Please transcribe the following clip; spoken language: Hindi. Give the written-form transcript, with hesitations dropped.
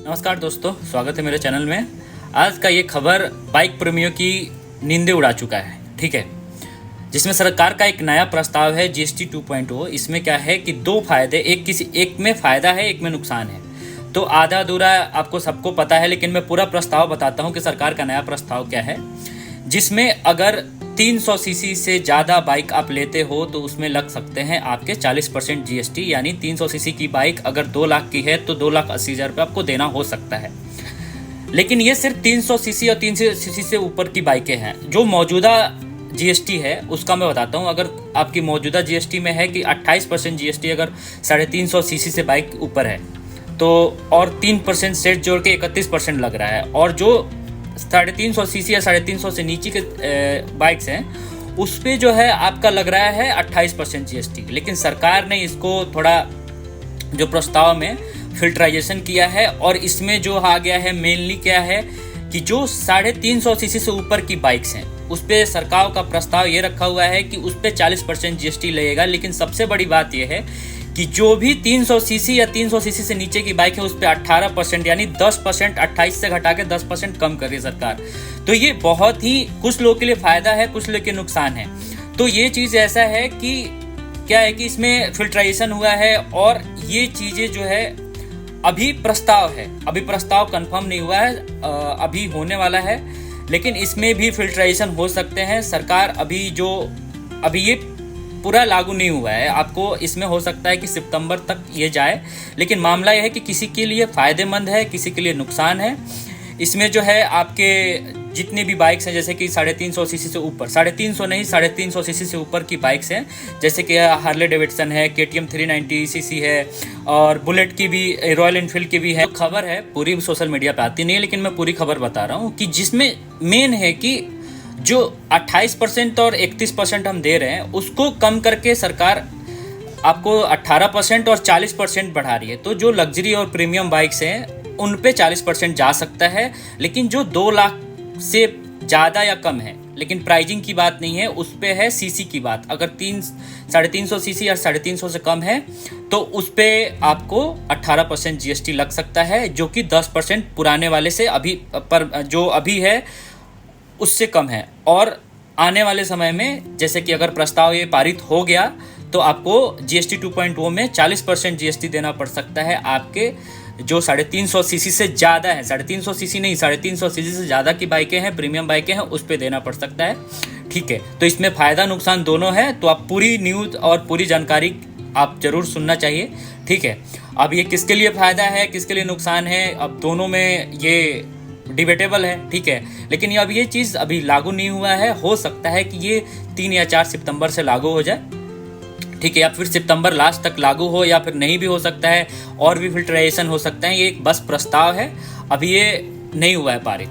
नमस्कार दोस्तों, स्वागत है मेरे चैनल में। आज का ये खबर बाइक प्रेमियों की नींदें उड़ा चुका है, ठीक है। जिसमें सरकार का एक नया प्रस्ताव है जीएसटी 2.0। इसमें क्या है कि दो फायदे, एक में फ़ायदा है, एक में नुकसान है। तो आधा अधूरा आपको सबको पता है, लेकिन मैं पूरा प्रस्ताव बताता हूँ कि सरकार का नया प्रस्ताव क्या है। जिसमें अगर 300 सीसी से ज़्यादा बाइक आप लेते हो तो उसमें लग सकते हैं आपके 40% जीएसटी। यानी 300 सीसी की बाइक अगर 2 लाख की है तो 2,80,000 रुपये आपको देना हो सकता है। लेकिन ये सिर्फ 300 सीसी और 300 सीसी से ऊपर की बाइकें हैं। जो मौजूदा जीएसटी है उसका मैं बताता हूँ। अगर आपकी मौजूदा जीएसटी में है कि 28% जीएसटी अगर 350 सीसी से बाइक ऊपर है तो, और 3% सेट जोड़ के 31% लग रहा है। और जो 350 सीसी या 350 से नीचे के बाइक्स हैं उस पे जो है आपका लग रहा है 28% जीएसटी। लेकिन सरकार ने इसको थोड़ा जो प्रस्ताव में फिल्टराइजेशन किया है, और इसमें जो आ गया है मेनली क्या है कि जो 350 सीसी से ऊपर की बाइक्स हैं उस पे सरकार का प्रस्ताव ये रखा हुआ है कि उस पे 40% जीएसटी लगेगा। लेकिन सबसे बड़ी बात यह है कि जो भी 300 सीसी या 300 सीसी से नीचे की बाइक है उस पे 18% यानी 10%, 28 से घटा के 10% कम कर रही है सरकार। तो ये बहुत ही कुछ लोगों के लिए फायदा है, कुछ लोगों के नुकसान है। तो ये चीज़ ऐसा है कि क्या है कि इसमें फिल्ट्राइजेशन हुआ है, और ये चीज़ें जो है अभी प्रस्ताव है, अभी प्रस्ताव कंफर्म नहीं हुआ है, अभी होने वाला है। लेकिन इसमें भी फिल्ट्राइजेशन हो सकते हैं। सरकार अभी ये पूरा लागू नहीं हुआ है, आपको इसमें हो सकता है कि सितंबर तक ये जाए। लेकिन मामला यह है कि किसी के लिए फ़ायदेमंद है, किसी के लिए नुकसान है। इसमें जो है आपके जितनी भी बाइक्स हैं, जैसे कि 350 सीसी से ऊपर, 350 नहीं 350 सीसी से ऊपर की बाइक्स हैं, जैसे कि हार्ले डेविडसन है, KTM 390 सीसी है, और बुलेट की भी, रॉयल एनफील्ड की भी है। खबर है पूरी सोशल मीडिया पे आती नहीं है, लेकिन मैं पूरी खबर बता रहा हूँ कि जिसमें मेन है कि जो 28% और 31% हम दे रहे हैं उसको कम करके सरकार आपको 18% और 40% बढ़ा रही है। तो जो लग्जरी और प्रीमियम बाइक्स हैं उन पे 40% जा सकता है। लेकिन जो 2 लाख से ज़्यादा या कम है, लेकिन प्राइजिंग की बात नहीं है, उस पे है सीसी की बात। अगर 350 सीसी या 350 से कम है तो उस पे आपको 18% जीएसटी लग सकता है, जो कि 10% पुराने वाले से अभी पर जो अभी है उससे कम है। और आने वाले समय में जैसे कि अगर प्रस्ताव ये पारित हो गया तो आपको जीएसटी 2.0 में 40% जीएसटी देना पड़ सकता है। आपके जो 350 सीसी से ज़्यादा है, 350 सीसी नहीं 350 सीसी से ज़्यादा की बाइकें हैं, प्रीमियम बाइकें हैं, उस पर देना पड़ सकता है, ठीक है। तो इसमें फ़ायदा नुकसान दोनों है। तो आप पूरी न्यूज़ और पूरी जानकारी आप ज़रूर सुनना चाहिए, ठीक है। अब ये किसके लिए फ़ायदा है, किसके लिए नुकसान है, अब दोनों में ये डिबेटेबल है, ठीक है। लेकिन अब ये चीज़ अभी लागू नहीं हुआ है। हो सकता है कि ये 3 या 4 सितंबर से लागू हो जाए, ठीक है, या फिर सितंबर लास्ट तक लागू हो, या फिर नहीं भी हो सकता है, और भी फिल्ट्राइजेशन हो सकता है। ये एक बस प्रस्ताव है, अभी ये नहीं हुआ है पारित।